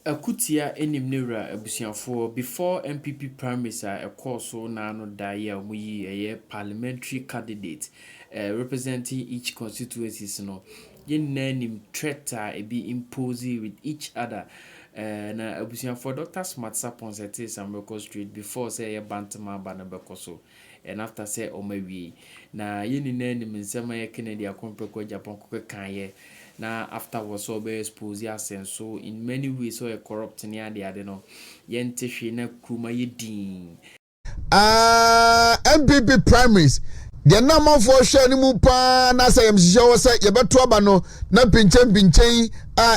Akutia enim newra abusiafo before MPP primaries a course so na no die a we parliamentary candidate representing each constituencies no yen nanim threat e be imposing with each other na abusiafo Dr. Smart Sapon sete some record street before say ye bantama ba na bekoso and after say o mawie na yen nanim nsema ye Kennedy akompeko Japan ko kan ye na afterwards so be expose asen so in many ways so a corrupt near the no yente hwe na kuma ye din MPP primaries the number for share ni mu pa na say yemhye wo say yebeto aba no na pinchen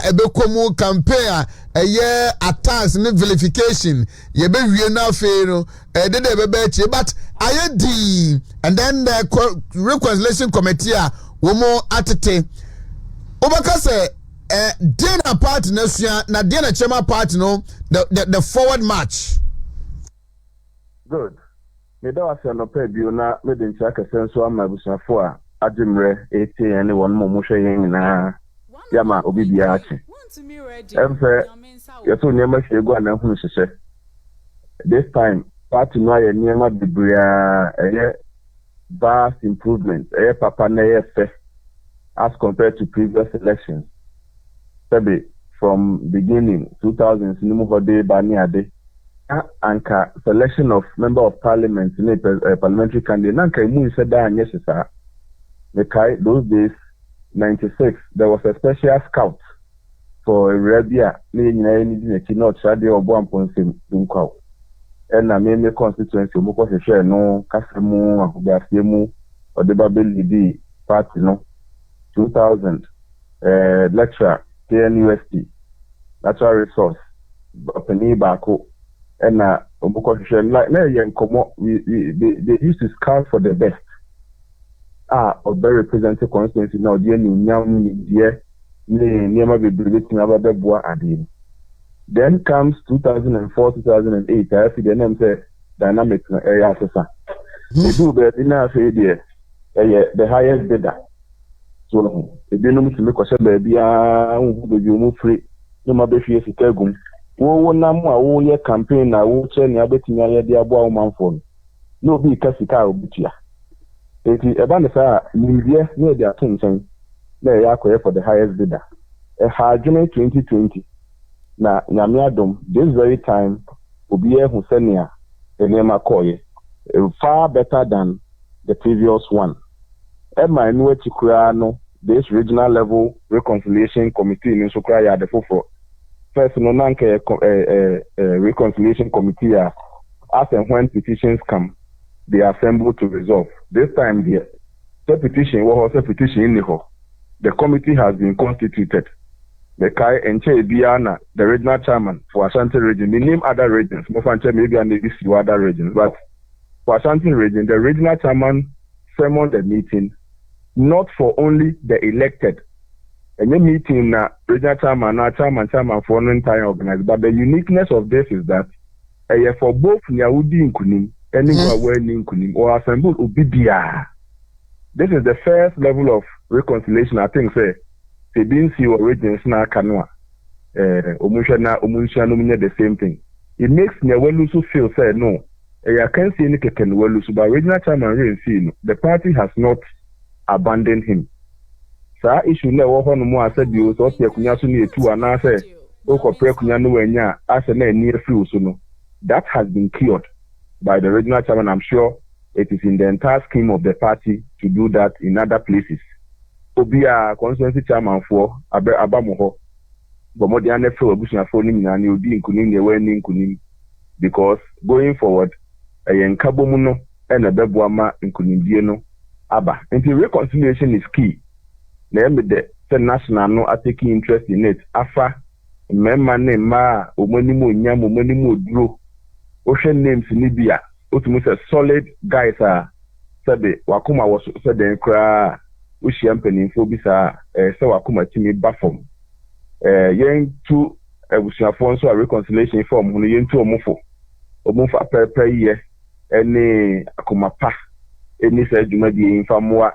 ebekomu campaign eye attacks ni vilification yebewie na afi no dede ebebe chi but aye din and then the reconciliation committee wo mo atete Obaka say dinner party na dinner chema party no the forward march. Good. Me da wase no pa bio na me de ntia kese nso ama busafo a adimre 80 ene won mo hwe yen na yama obi bia achi. Emfe yeso nyema hwegu ana hunu hyehyɛ. This time party no aye nyema bibria eye vast improvement eye papa na eye fe as compared to previous elections. Maybe from beginning 2000s nimu hode bani ade anka selection of member of parliament in a parliamentary candidate nanka imu said that anyesisa mekai those days 96 there was a special scout for Arabia me nyina ni di na not shade obo amponse nkwa and na me constituency mo ko hwehwe no kasemu ahobiase mu odeba belidi party no 2000 lecturer KNUST natural resource opini bako and obuko hwehwe na yen komo they used to scout for the best or very representative constituency now die ni nyam ni die ni niema bebrebe tin ababeboa ade. Then comes 2004 2008 I see the name say dynamic area assessor they do be na say the highest bidder. So ebinum tumi kwose ba bia hu bebi omu free no ma be hwie sika gum wo nam a wo ye campaign na wo che ne abetimi aye de abo awomanfo no bi ka sika obutua eti eba ne sa nimdie ne de atonchen na ya akoye for the highest bidder ha June 2020 na nyame adom this very time obi ehun senia enema koye far better than the previous one. Emma Inwe Chikurano, this regional level reconciliation committee in Sukra the Fofo. First, no nanke reconciliation committee as and when petitions come, they assemble to resolve. This time the petition was a petition in the committee has been constituted. The Kai Enche Biana, the regional chairman for Ashanti region, they name other regions, Mofanche maybe and maybe few other regions, but for Ashanti region, the regional chairman summoned the meeting not for only the elected. And the meeting na regional chairman for an entire organized. But the uniqueness of this is that for both Nyaudi Nkunim and Nkunim or assembled Ubibia. This is the first level of reconciliation. I think say they didn't see regions na Kanwa. Omusha no the same thing. It makes Nyawelusu feel say no. I can't see any Kekenwelusu, but regional chairman the party has not abandon him. Sa issue na wo hono mu asa bi o so te kunya so na etu ana se o ko pre kunya no wanya asa na ni afi so no. That has been cured by the regional chairman. I'm sure it is in the entire scheme of the party to do that in other places. Obi a constituency chairman for abamu ho but mo dia na fe obusuafo ni nyina na odi nkunim ne we ni nkunim because going forward nkabo mu no na bebo ama nkunimdie no aba. Until reconciliation is key. Na the national no are taking interest in it. Afa memma ne ma omani mo nyam omani mo duro. Ocean names ni bia. Otumu say solid guys are sabe wakuma was said den kra ohia mpanimfo bi sa say wakuma timi ba form. Yen tu ebusuafo nso a reconciliation form no yen tu omofo. Omofo apepe ye ene akoma pa eni sa adwuma bi mfamoa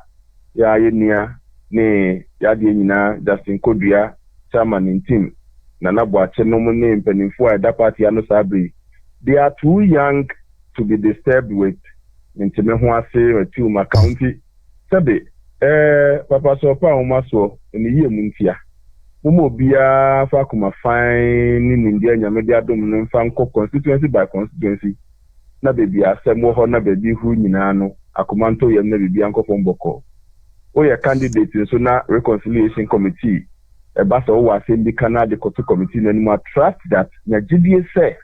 ya yenia ne ya de nyina Justin Kodua chairman in team Nana Boache no name penifo at that party ano sabri. They are too young to be disturbed with intime ho ase to my county. Sabe papa so pa umaso ni ye muntia. Umo bia fa kuma fine ni India nyame dia dom no fa nko constituency by constituency. Na baby asem wo ho na baby hu nyina no akomanto yem na baby anko fomboko. Oye candidate so na reconciliation committee basa wo asem bi kana de koto committee no anymore trust that na gidie say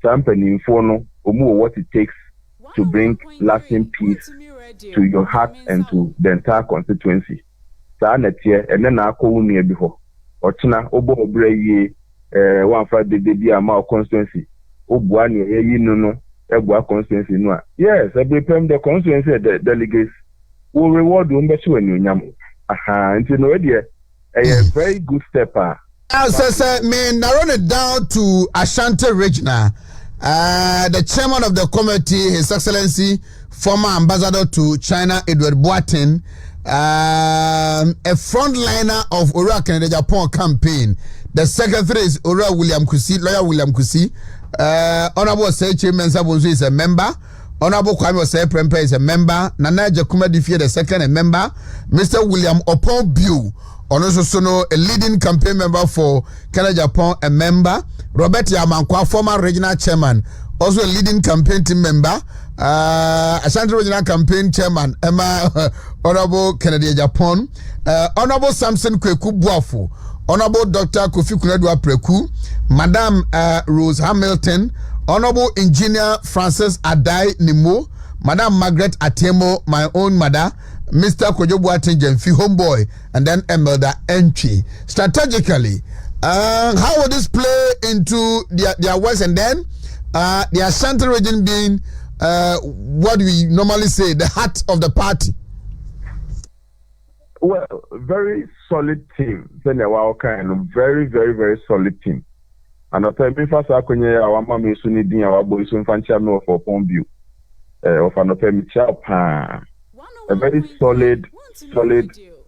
something for no omu what it takes to bring lasting peace to your heart and to the entire constituency. Sa na tie ene na akọ unu bi ho. Ochina obo obra yi one Friday bi ama constituency. Obua ne yi no ebua constituency no a. Yes, every time the constituency the delegates will reward you mbesi wani nyam. Aha, nti no e a very good step. Now, sir, me narrow it down to Ashanti Regional. The chairman of the committee, His Excellency, former ambassador to China, Edward Boateng, a frontliner of Ora Canada Japan campaign. The secretary is Ora William Kusi, lawyer William Kusi. Honorable Sechi Mensah is a member. Honorable Kwame Osei-Prempeh is a member. Nana Jakuma Difie the second a member. Mr. William Opon Biu, also a leading campaign member for Canada Japan, a member. Robert Yamankwa, former regional chairman, also a leading campaign team member. Ashanti Regional Campaign Chairman, Emma Honorable Canada Japan. Honorable Samson Kweku Buafu. Honorable Dr. Kofi Kunedwa Preku. Madam Rose Hamilton. Honorable Engineer Francis Adai Nimo, Madam Margaret Atemo, my own mother, Mr. Kojobuatin Jemfi Homeboy, and then Emelda Entry. Strategically, how will this play into their works, and then the Ashanti region being what we normally say, the heart of the party? Well, very solid team. Very, very, very solid team. And I tell me first I can hear our mama is soon din our boys soon fancy no for Pombu. Of an open a very solid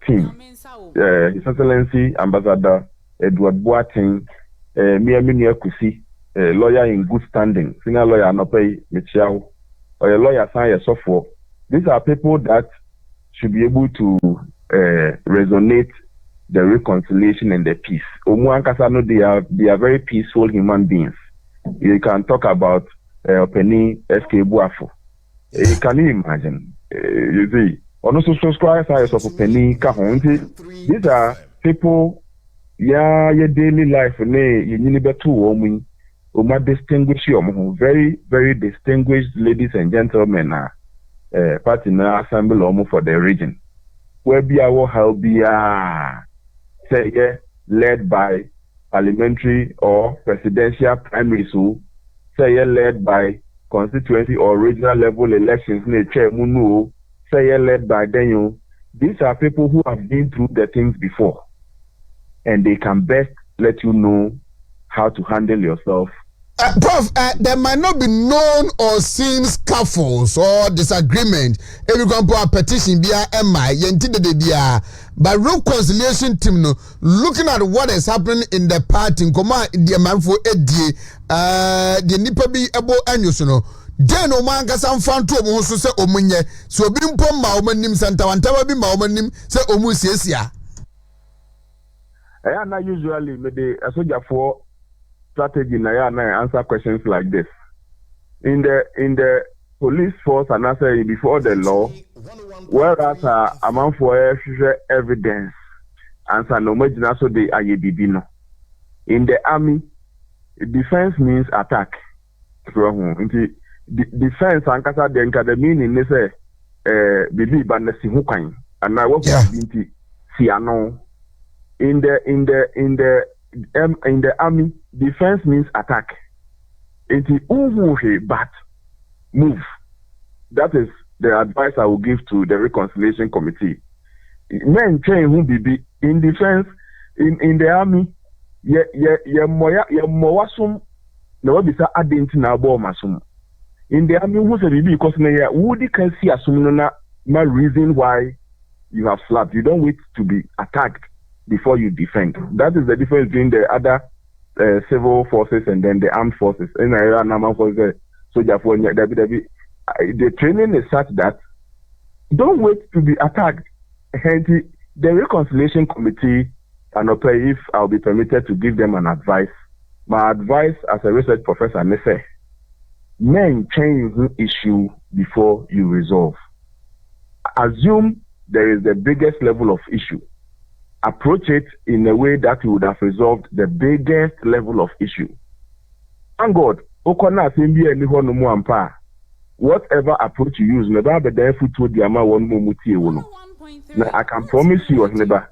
team. His Excellency Ambassador Edward Boateng, Mia Kusi, a lawyer in good standing, senior lawyer no pay Michelle, or a lawyer sign software. These are people that should be able to resonate the reconciliation and the peace. They are very peaceful human beings. You can talk about Penny SK Buafo. Can you imagine? You see, also subscribe of Penny Kahonti. These are people, your daily life, you need to woman, distinguish you, very, very distinguished ladies and gentlemen, party now assemble for the region. Where be our help be say led by parliamentary or presidential primaries, say led by constituency or regional level elections, say led by Daniel. These are people who have been through the things before, and they can best let you know how to handle yourself. Prof, there might not be known or seen scuffles or disagreement. If you can put a petition via MI, but reconciliation team, no, looking at what is happening in the party, in command, the man for the nipa be able and you know. Then Oman Gasam Fanto also say Omunye, so being Pomma Omanim Santa Wantava be Maumanim, say Omusia. I am not usually made a soldier for strategy na answer questions like this. In the police force and answer before the law, whereas a man for evidence answer no more so the IABB. In the army, defense means attack. Defense and kasa the academy meaning they say bibi banesi hukan and I work with Siano. In the army, defense means attack. It is but move. That is the advice I will give to the reconciliation committee. Men train who be in defense in the army. Ye moyasum no be sa adenti na bo masum. In the army who say be because na would can see asum na reason why you have slapped. You don't wait to be attacked before you defend. That is the difference between the other civil forces and then the armed forces. In Iran, the training is such that don't wait to be attacked. Hence, the reconciliation committee, and if I'll be permitted to give them an advice. My advice as a research professor, they say, men change the issue before you resolve. Assume there is the biggest level of issue. Approach it in a way that you would have resolved the biggest level of issue. Thank God, whatever approach you use, never be there for the amount one more. Now I can promise you, never.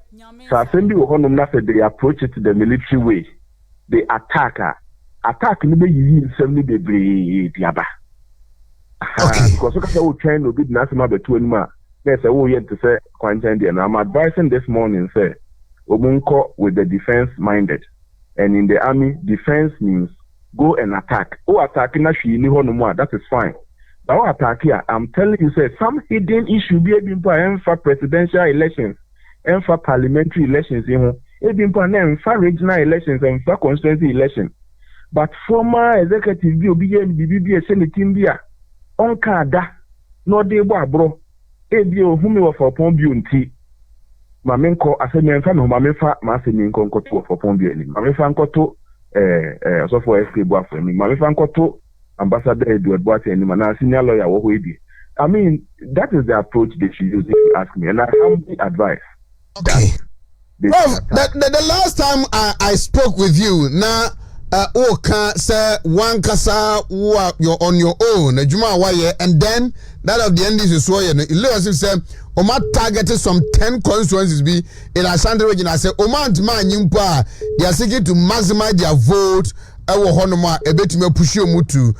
So I send you one they approach it the military way. The attacker attack never you 70 degree diaba. Because look at how trying to be national between ma. There's a way to say content and I'm advising this morning say Omunko with the defense minded. And in the army, defense means go and attack. Oh attacking that is fine. But attack here, I'm telling you, say some hidden issue be for presidential elections and for parliamentary elections, even for regional elections and for constituency elections. But former executive BBB Senate India on Kada, no de bro, Ebio whom you for Pombiunti. Mamenko, I said, Mamefa, Massing Concoto for Pombiani, Mamefan Coto, so for SK Buffalo, Mamefan Coto. Ambassador Edward Boate and Mana senior lawyer I mean, that is the approach they should use if you ask me. And I humbly advise. Okay. Well, the last time I spoke with you, now say one kasa you're on your own, and then that of the NDC is so you say Oma targeted some 10 constituencies be in Ashanti region. I say Oma man they are seeking to maximize their vote. Ewo honoma ebetime push you to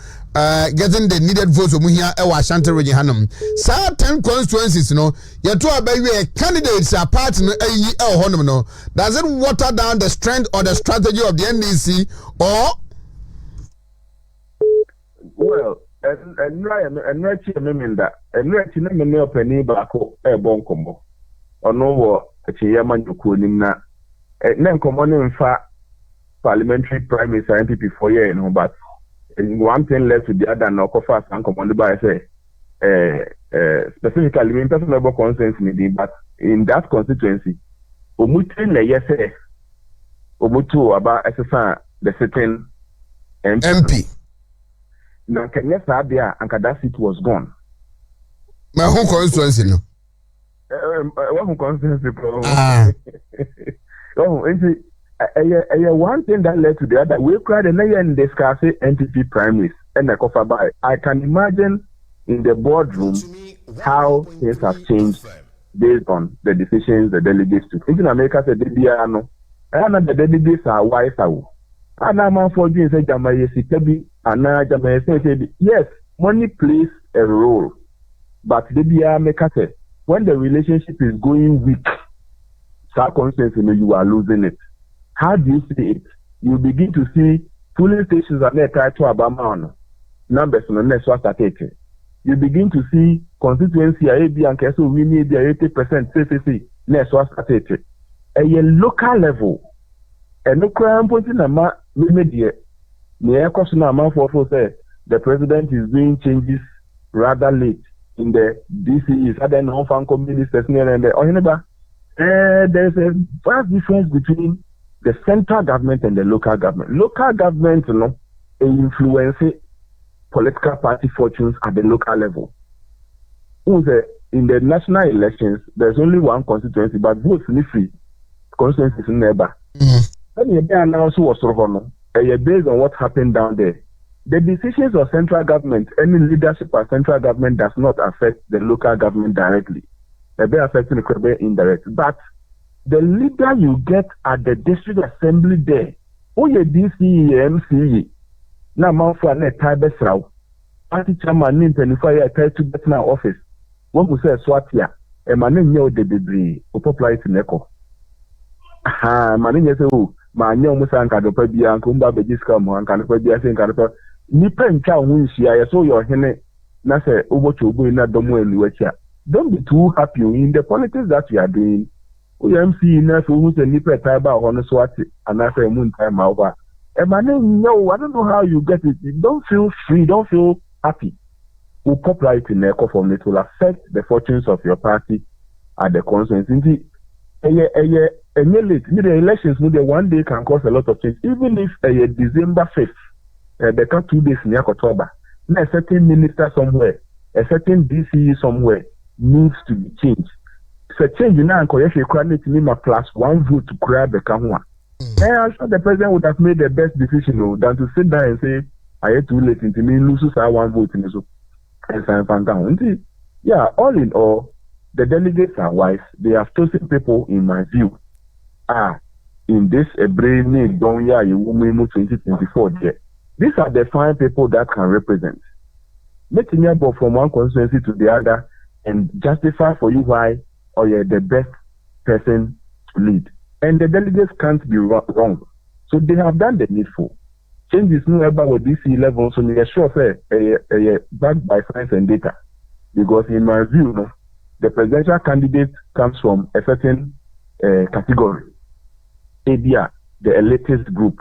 getting the needed votes omu here ewo Ashanti region hanum. Sa 10 constituencies no ye to abawe candidates are part no eyi ewo honum no. Does it water down the strength or the strategy of the NDC or well and right here memenda and right na me ne opani baako e bon kombo ono wo echiya manjuku nim na nkomo ne mfa parliamentary primaries and MPP for year, but one thing led to the other. No, fast and commanded by say, specifically in personal consensus meeting, but in that constituency, Omutin yes, Omutu about SSR the sitting MP. Now, can yes, Agya and that seat was gone. My home constituency, no. One constituency. Oh, one thing that led to the other. We cried and discuss NPP primaries and the cover by. I can imagine in the boardroom how things have changed based on the decisions the delegates took. In America, said the the delegates are wise. And I'm for you say yes, money plays a role, but the when the relationship is going weak, circumstances you are losing it. How do you see it? You begin to see polling stations are there tied to Abama numbers on the next one started. You begin to see constituency AB and Keso we need the 80% CCC next one started. At a local level, and no crime pointing a media near question amount for say the president is doing changes rather late in the DCEs, other non-fan ministers near and the there's a vast difference between the central government and the local government. Local government, influence political party fortunes at the local level. In the national elections, there's only one constituency, but votes in free constituencies in neighbor. And you announced was based on what happened down there. The decisions of central government, any leadership of central government does not affect the local government directly. They're affecting the indirect. But the leader you get at the district assembly there, your DCE, MCE, now man for a type of party chairman in 25 years to get in our office. One will say Swatia, a man in your debris, or popularity neko. Aha, man in your man, young Musanka, the Pebia, Kumba, Bejiska, and Canapia, and Canapa. Nipen Chow Winshia, I saw your henne, Nasa, over to go in that domo and Luetia. Don't be too happy in the politics that you are doing. We MC enough who's a nipper type on a swat and after a moon time over. No, I don't know how you get it. You don't feel free, don't feel happy. Will popularity in echo form, it will affect the fortunes of your party at the constituency. The elections, one day can cause a lot of change. Even if December 5th, they come 2 days in October, a certain minister somewhere, a certain DCE somewhere needs to be changed. So change now and correct equality plus 1 vote to grab the Kamwa. I'm sure the president would have made the best decision than to sit down and say, I had too late into me loses 1 vote in the and sign down. Yeah, all in all, the delegates are wise. They have chosen people, in my view, in this brainy don't ya you 2024 there. These are the fine people that can represent. Making you go from one constituency to the other and justify for you why or you're the best person to lead. And the delegates can't be wrong. So they have done the needful. Changes no about with DC level, so they are sure backed by science and data. Because in my view, the presidential candidate comes from a certain category. Agya, the elitist group.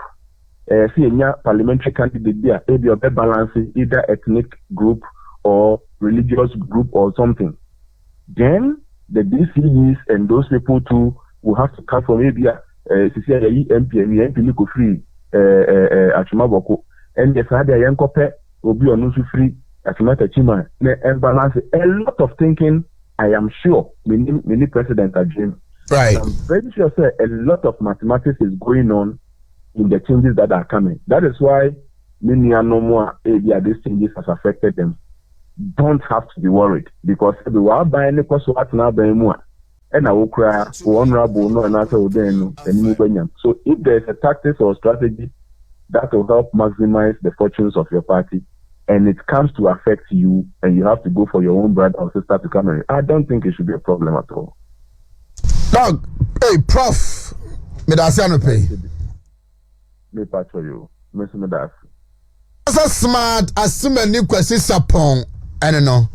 See a parliamentary candidate there, maybe a balancing either ethnic group or religious group or something. Then the DCEs and those people too will have to come from maybe MP free Achimaboko and the Father Yankope will be on free Achimata Chima and balance a lot of thinking. I am sure many presidents are dreaming. Right. I'm very sure a lot of mathematics is going on in the changes that are coming. That is why many are no more area these changes has affected them. Don't have to be worried because we are buying the cost of now buying more. And I will cry honorable no and answer then and so if there's a tactics or strategy that will help maximize the fortunes of your party and it comes to affect you and you have to go for your own brother or sister to come in, I don't think it should be a problem at all. Dog, hey, Prof. Medasiano pay. Me patcho you. Miss Medas. As a smart as so many questions upon, I don't know.